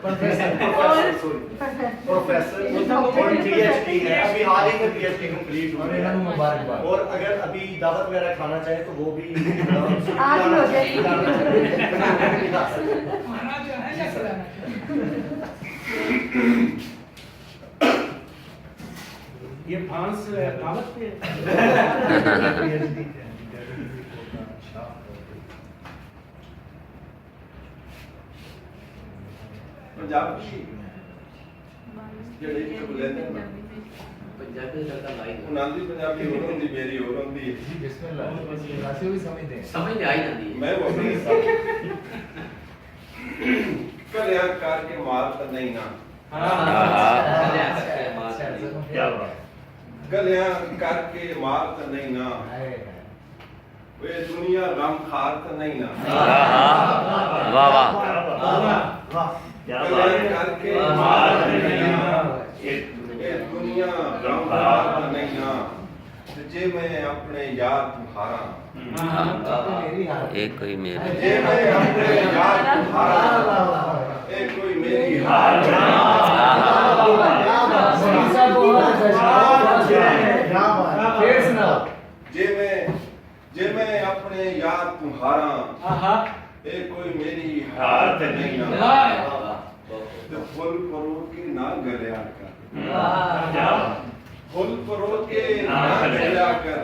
Professor और PhD है, अभी हाल ही में PhD कंप्लीट हुई है। मुबारकबाद। और अगर अभी दावत वगैरह खाना चाहे तो वो भी आज ही हो जाएगी। ये फ्रांस दावत पे पंजाबी ਜਿਹੜੇ ਕਿ ਬੁਲੰਦ पंजाबी का लाइन ਉਹਨਾਂ ਦੀ ਪੰਜਾਬੀ ਹੋਰ ਹੁੰਦੀ ਮੇਰੀ ਹੋਰ ਹੁੰਦੀ जी बिस्मिल्लाह वैसे भी समझते हैं समझ नहीं आई जाती ਮੈਂ ਉਹ ਨਹੀਂ ਕਲਿਆ ਕਰਕੇ ਮਾਰ ਤਾਂ ਨਹੀਂ ਨਾ क्या बात। ਗਲਿਆ ਕਰਕੇ ਮਾਰ ਤਾਂ ਨਹੀਂ ਨਾ ਵੇ ਦੁਨੀਆ ਗਮ ਖਾਰ ਤਾਂ ਨਹੀਂ ਨਾ वाह वाह क्या ਗਲਿਆ बात। ਕਰਕੇ ਮਾਰ ਤਾਂ ਨਹੀਂ ਨਾ ਇਹ ਦੁਨੀਆ ਗਮ ਖਾਰ ਤਾਂ ਨਹੀਂ ਨਾ ਤੇ ਜੇ ਮੈਂ ਆਪਣੇ ਯਾਰ ਤੁਹਾਰਾ एक कोई मेरे ਜੇ ਮੈਂ ਆਪਣੇ ਯਾਰ ਤੁਹਾਰਾ ਇਹ ਕੋਈ ਮੇਰੀ ਹਾਰ ਜੇ ਮੈਂ ਆਪਣੇ ਯਾਰ ਤੁਹਾਰਾ ਇਹ ਕੋਈ ਮੇਰੀ ਹਾਰ ਤੇ ਨਹੀਂ ਨਾ ਤੇ ਫੁੱਲ ਪਰੋ ਕੇ ਨਾ ਗਲਿਆ ਕਰ ਫੁੱਲ ਪਰੋ ਕੇ ਨਾ ਗਲਿਆ ਕਰ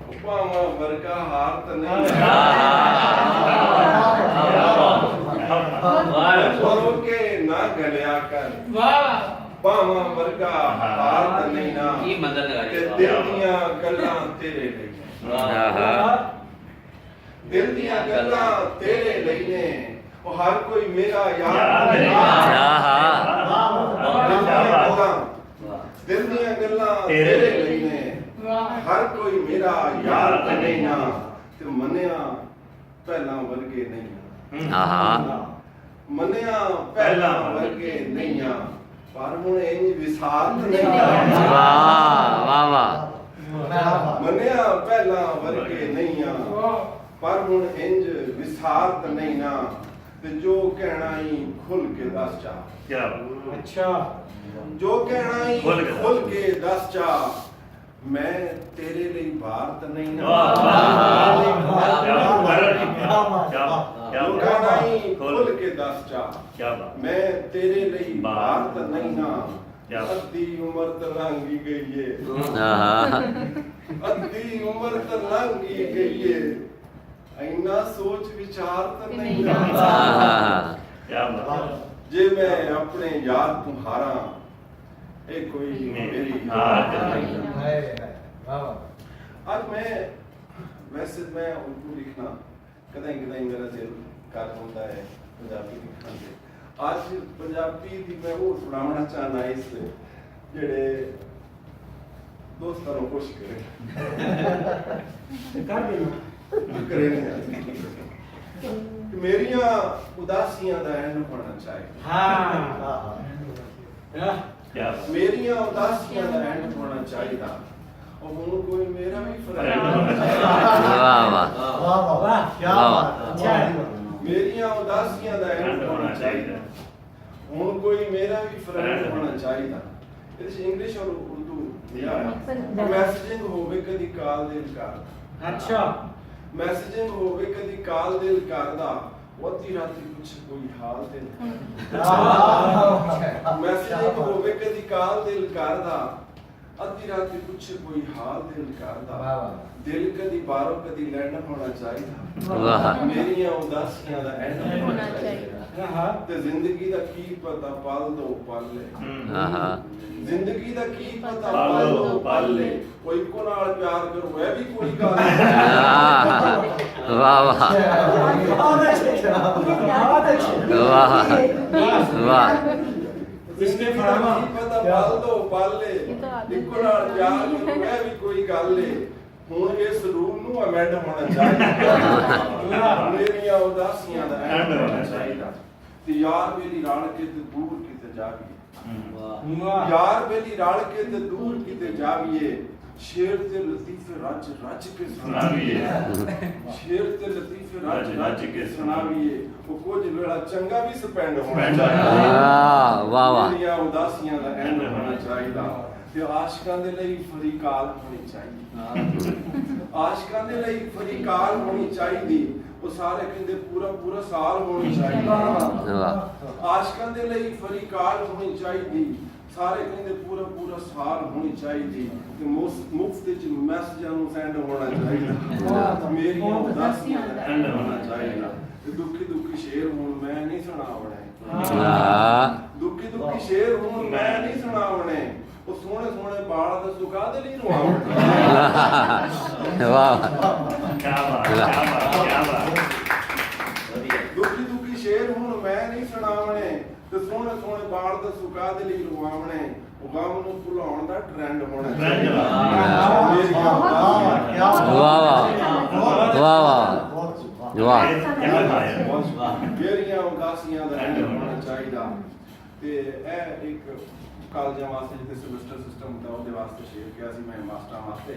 ਉਪਾਵਾਂ ਵਰਗਾ ਹਾਰ ਤੇ ਨਹੀਂ ਪਰੋ ਕੇ ਨਾ ਗਲਿਆ ਕਰ ਬਾਵਾਂ ਵਰਗਾ ਹਾਰ ਤੇ ਨਹੀਂ ਨਾ ये मदद लगा ਤੇ ਦਿਲ ਦੀਆਂ ਗੱਲਾਂ ਤੇਰੇ ਲਈ ਦਿਲ ਦੀਆਂ ਗੱਲਾਂ ਤੇਰੇ ਲਈ ਨੇ ਉਹ ਹਰ ਕੋਈ ਮੇਰਾ ਯਾਰ ਨਹੀਂ ਦਿਲ ਦੀਆਂ ਗੱਲਾਂ ਤੇਰੇ ਲਈ ਨੇ ਹਰ ਕੋਈ ਮੇਰਾ ਯਾਰ ਨਹੀਂ ਨਾ ਤੇ ਮੰਨਿਆ ਪਹਿਲਾਂ ਵਰਗੇ ਨਹੀਂ ਮੰਨਿਆ ਪਹਿਲਾਂ ਵਰਗੇ ਨਹੀਂ ਆ ਪਰ ਹੁਣ ਇੰਜ ਵਿਸਾਰ ਨਹੀਂ वाह वाह ਮੰਨਿਆ ਪਹਿਲਾਂ ਵਰਗੇ ਨਹੀਂ ਆ ਪਰ ਹੁਣ ਇੰਜ ਵਿਸਾਰਤ ਨਹੀਂ ਨਾ ਤੇ ਜੋ ਕਹਿਣਾ ਹੀ ਖੁੱਲ ਕੇ ਦੱਸ ਚਾ क्या बात। अच्छा ਜੋ ਕਹਿਣਾ ਹੀ ਖੁੱਲ੍ਹ ਕੇ ਖੁੱਲ ਕੇ ਦੱਸ ਚਾ ਮੈਂ ਤੇਰੇ ਲਈ ਭਾਰਤ ਨਹੀਂ ਨਾ वाह, वाह, वाह, क्या बात। क्या बात। ਜੋ ਕਹਿਣਾ ਹੀ ਖੁੱਲ ਕੇ ਦੱਸ ਚਾ क्या बात। ਮੈਂ ਤੇਰੇ ਲਈ ਭਾਰਤ ਨਹੀਂ ਨਾ ਕਿਆ ਬਾਤ। ਅੱਧੀ ਉਮਰ ਤਾਂ ਲੰਘੀ ਗਈ ਏ ਅੱਧੀ ਉਮਰ ਤਾਂ ਲੰਘੀ ਗਈ ਏ ਇੰਨਾ ਸੋਚ ਵਿਚਾਰ ਤਾਂ ਨਹੀਂ ਨਾ क्या बात। ਜੇ ਮੈਂ ਆਪਣੇ ਯਾਰ ਤੁਹਾਰਾ ਇਹ ਕੋਈ ਮੇਰੀ ਹਾਰ ਨਹੀਂ ਅੱਜ ਮੈਂ ਵੈਸੇ ਮੈਂ ਉਰਦੂ ਲਿਖਣਾ ਕਦੇ ਕਦੇ ਮੇਰਾ ਦਿਲ ਕਰ ਹੁੰਦਾ ਹੈ ਪੰਜਾਬੀ ਲਿਖਣ ਦੇ ਅੱਜ ਪੰਜਾਬੀ ਦੀ ਮੈਂ ਉਹ ਸੁਣਾਉਣਾ ਚਾਹਨਾ ਇਸ ਜਿਹੜੇ ਦੋਸਤਾਂ ਨੂੰ ਖੁਸ਼ ਕਰੇ कर देना ਕਰੇ ਨੇ ਮੇਰੀਆਂ ਉਦਾਸੀਆਂ ਦਾ ਐਂਡ ਹੋਣਾ ਚਾਹੀਦਾ हाँ क्या बात। ਮੇਰੀਆਂ ਉਦਾਸੀਆਂ ਦਾ ਐਂਡ ਹੋਣਾ ਚਾਹੀਦਾ ਉਹ ਹੁਣ ਕੋਈ ਮੇਰਾ ਵੀ ਫਰਕ Friend ਹੋਣਾ ਹੋਣਾ ਚਾਹੀਦਾ वाह क्या बात अच्छा है ਮੇਰੀਆਂ ਉਦਾਸੀਆਂ ਦਾ ਐਂਡ ਹੋਣਾ ਚਾਹੀਦਾ ਹੁਣ ਕੋਈ ਮੇਰਾ ਵੀ ਫਰੈਂਡ ਹੋਣਾ ਚਾਹੀਦਾ ਇਹਦੇ ਚ ਇੰਗਲਿਸ਼ ਔਰ ਉਰਦੂ ਮੈਸੇਜਿੰਗ ਹੋਵੇ ਕਦੀ ਕਾਲ ਦਿਲ ਕਰਦਾ अच्छा ਮੈਸੇਜਿੰਗ ਹੋਵੇ ਕਦੀ ਕਾਲ ਦਿਲ ਕਰਦਾ ਅੱਧੀ ਰਾਤੀ ਕੁਛ ਕੋਈ ਹਾਲ ਦਿਲ ਮੈਸੇਜਿੰਗ ਹੋਵੇ ਕਦੀ ਕਾਲ ਦਿਲ ਕਰਦਾ ਅੱਧੀ ਰਾਤੀ ਕੁਛ ਕੋਈ ਹਾਲ ਦਿਲ ਕਰਦਾ ਦਿਲ ਕਦੀ ਬਾਹਰੋਂ ਕਦੀ ਲੈਣ ਹੋਣਾ ਚਾਹੀਦਾ वाह ਮੇਰੀਆਂ ਉਦਾਸੀਆਂ ਦਾ ਐਂਡ ਹੋਣਾ ਚਾਹੀਦਾ हाँ ਤੇ ਜ਼ਿੰਦਗੀ ਦਾ ਕੀ ਪਤਾ ਪਲ ਦੋ ਪਲ ਲੈ ਜ਼ਿੰਦਗੀ ਦਾ ਕੀ ਪਤਾ ਪਲ ਦੋ ਪਲ ਲੈ ਕੋਈ ਕੋ ਨਾਲ ਪਿਆਰ ਕਰੂ ਇਹ ਵੀ ਕੋਈ ਗੱਲ ਨਹੀਂ वाह वाह वाह वाह इसके ਜ਼ਿੰਦਗੀ ਦਾ फरमा ਕੀ ਪਤਾ ਪਲ ਦੋ ਪਲ ਲੈ ਇੱਕੋ ਨਾਲ ਪਿਆਰ ਕਰੂ ਇਹ ਵੀ ਕੋਈ ਗੱਲ ਨਹੀਂ ਹੁਣ ਇਸ ਰੂਲ ਨੂੰ ਅਮੈਂਡ ਹੋਣਾ ਚਾਹੀਦਾ ਮੇਰੀਆਂ ਉਦਾਸੀਆਂ ਦਾ ਐਂਡ ਹੋਣਾ ਚਾਹੀਦਾ ਤੇ ਯਾਰ ਮੇਰੀ ਰਲ ਕੇ ਤੇ ਦੂਰ ਕਿਤੇ ਜਾਵੀਏ वाह ਯਾਰ ਮੇਰੀ ਰਲ ਕੇ ਤੇ ਦੂਰ ਕਿਤੇ ਜਾਵੀਏ شیر تے لطیفے رج رج کے سناویے شیر تے لطیفے رج رج کے سناویے وہ کچھ ویلا چنگا بھی سپینڈ ہونا چاہیے واہ واہ میریاں اداسیاں دا اینڈ ہونا چاہیے تے عاشقاں دے لئی فریقال ہونی چاہیے عاشقاں دے لئی فریقال ہونی چاہیے وہ سارے کہندے پورا پورا سال ہونی چاہیے عاشقاں دے لئی فریقال ہونی چاہیے سارے کہندے پورا پورا سال ہونی چاہیے تے مفت وچ میسجاں نوں سینڈ ہونا چاہیے میریاں اداسیاں دا اینڈ ہونا چاہیے تے دکھی دکھی شعر ہون میں نہیں سناونے دکھی دکھی شعر ہون میں نہیں سناونے وہ سونے سونے بال دا سکا دے نہیں رواونے واہ کیا بات کیا بات دکھی دکھی شعر ہون میں نہیں سناونے تے سونے سونے بال دا سکا دے نہیں رواونے وہ غم نوں بھلاون دا ٹرینڈ ہونا چاہیے واہ واہ واہ میریاں اداسیاں دا اینڈ ہونا چاہیے تے اے ایک کالجاں واسطے جتے سیمسٹر سسٹم ہوندا اودے واسطے شیئر کیا سی میں ماسٹراں واسطے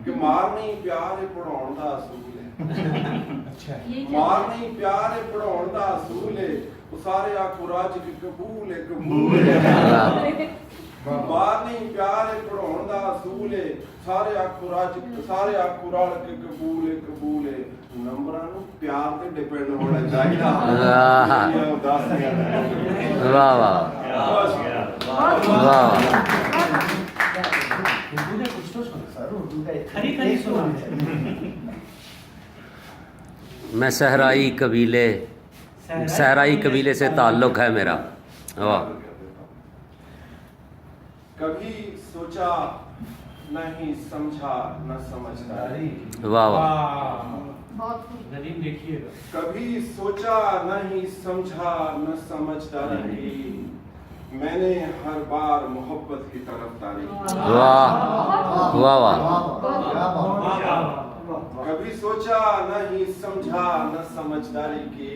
کہ مار نہیں پیار ہے پڑھاؤن دا اصول ہے مار نہیں پیار ہے پڑھاؤن دا اصول ہے وہ سارے آکھو راج کی قبول ہے قبول ہے مار نہیں پیار ہے پڑھاؤن دا اصول ہے سارے آکھو راج سارے آکھو راج کے قبول ہے قبول ہے نمبراں نوں پیار تے ڈیپینڈ ہونا چاہیے واہ واہ واہ میں صحرائی قبیلے سے تعلق ہے میرا واہ کبھی سوچا نہیں سمجھا نہ سمجھداری واہ واہ کبھی سوچا نہیں سمجھا نہ سمجھداری میں نے ہر بار محبت کی طرفداری واہ واہ واہ کبھی سوچا نہیں سمجھا نہ سمجھداری کی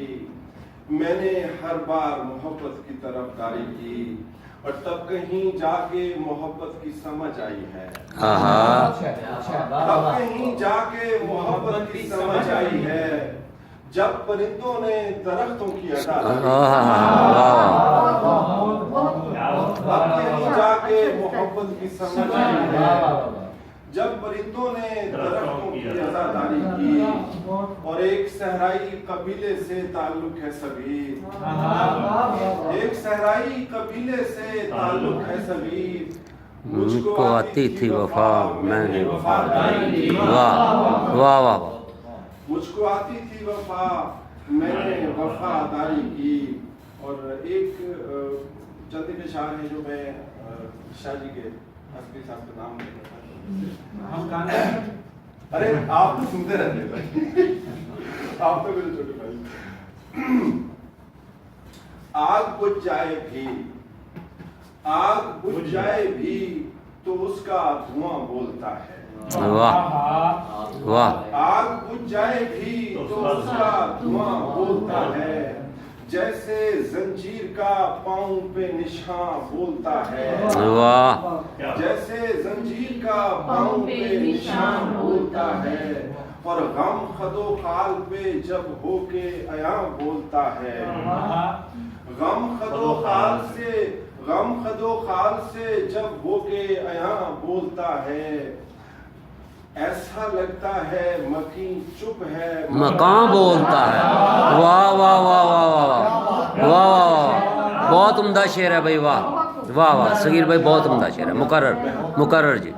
میں نے ہر بار محبت کی طرفداری کی اور تب کہیں جا کے محبت کی سمجھ آئی ہے تب کہیں جا کے محبت کی سمجھ آئی ہے جب پرندوں نے درختوں کی ادا تب کہیں جا کے محبت کی سمجھ آئی ہے جب پرندوں نے درختوں کی عزاداری کی اور ایک صحرائی قبیلے سے تعلق ہے سبھی ایک صحرائی قبیلے سے تعلق ہے سبھی مجھ کو آتی تھی وفا میں نے وفاداری کی واہ واہ واہ مجھ کو آتی تھی وفا میں نے وفاداری کی اور ایک چند کے اشعار ہیں جو میں شاہ جی کے حسبی صاحب کا نام لے رہا ارے آپ تو سنتے رہتے بھائی آپ تو میرے چھوٹے بھائی آگ بجھ جائے بھی تو اس کا دھواں بولتا ہے واہ واہ آگ بجھ جائے بھی تو اس کا دھواں بولتا ہے جیسے زنجیر کا پاؤں پہ نشان بولتا ہے واہ جیسے زنجیر کا پاؤں پہ نشان بولتا ہے اور غم خد و خال پہ جب ہو کے عیاں بولتا ہے غم خد و خال سے جب ہو کے عیاں بولتا ہے ایسا لگتا ہے مکین چپ ہے مقام بولتا ہے واہ واہ واہ واہ واہ واہ واہ بہت عمدہ شعر ہے بھائی واہ واہ واہ صغیر بھائی بہت عمدہ شعر ہے مقرر جی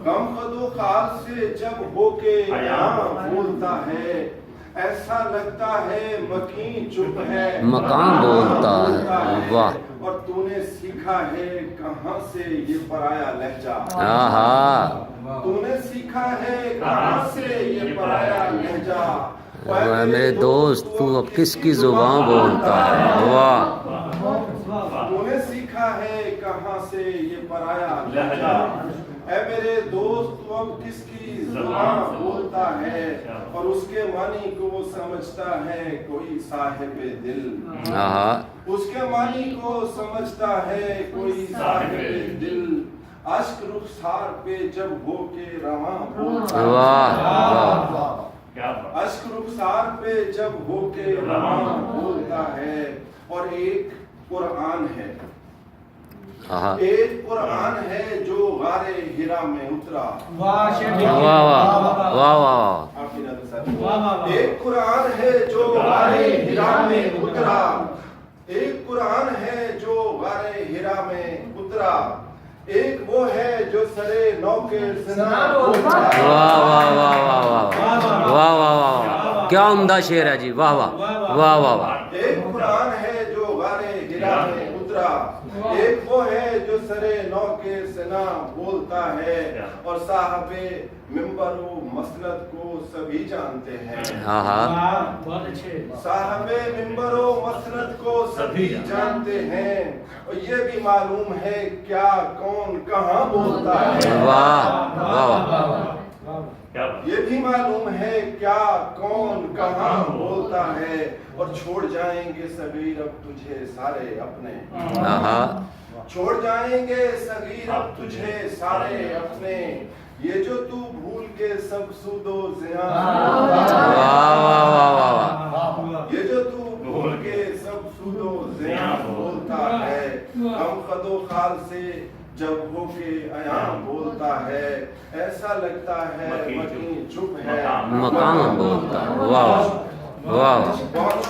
غم خد و خال سے جب ہو کے عیاں بولتا ہے ایسا لگتا ہے مکین چپ ہے مقام بولتا ہے واہ اور تو نے سیکھا ہے کہاں سے یہ پرایا لہجہ تو نے سیکھا ہے کہاں سے یہ پرایا لہجہ میرے دوست تو اب کس کی زبان بولتا ہے واہ تو نے سیکھا ہے کہاں سے یہ پرایا لہجہ اے میرے دوست تو اب کس کی زبان بولتا ہے اور اس کے معنی کو وہ سمجھتا ہے کوئی صاحب دل اس کے معنی کو سمجھتا ہے کوئی صاحب دل अश्क रुखसार पे जब हो के रवां बोलता वाह वाह अश्क रुखसार पे जब हो के रवां बोलता है और एक कुरान है आहा एक कुरान है जो गारे हिरा में उतरा वाह शेर वाह वाह वाह वाह आपकी नजर से वाह वाह एक कुरान है जो गारे हिरा में उतरा एक कुरान है जो गारे हिरा में उतरा एक वो है जो सरे नौ के सना बोलता है वाह वाह वाह वाह वाह वाह वाह वाह क्या उम्दा शेर है जी वाह वाह वाह वाह वाह एक कुरान है जो गारे हिरा में उतरा एक वो है जो सरे नौ के सना बोलता है और साहबे मिंबरो मसनद को सभी जानते हैं आहा वाह बहुत अच्छे साहबे मिंबरो मसनद को सभी जानते हैं और ये भी मालूम है क्या कौन कहाँ बोलता है वाह वाह वाह ये भी मालूम है क्या कौन कहाँ बोलता है और छोड़ जाएंगे सगीर अब तुझे सारे अपने आहा छोड़ जाएंगे सगीर अब तुझे सारे अपने ये जो तू भूल के सब सूदो जिया वाह वाह वाह वाह ये जो तू भूल के सब सूदो जिया बोलता है हम खदो खाल से जब होके आया बोलता है ऐसा लगता है मकीन चुप है मकान बोलता वाह वाह बहुत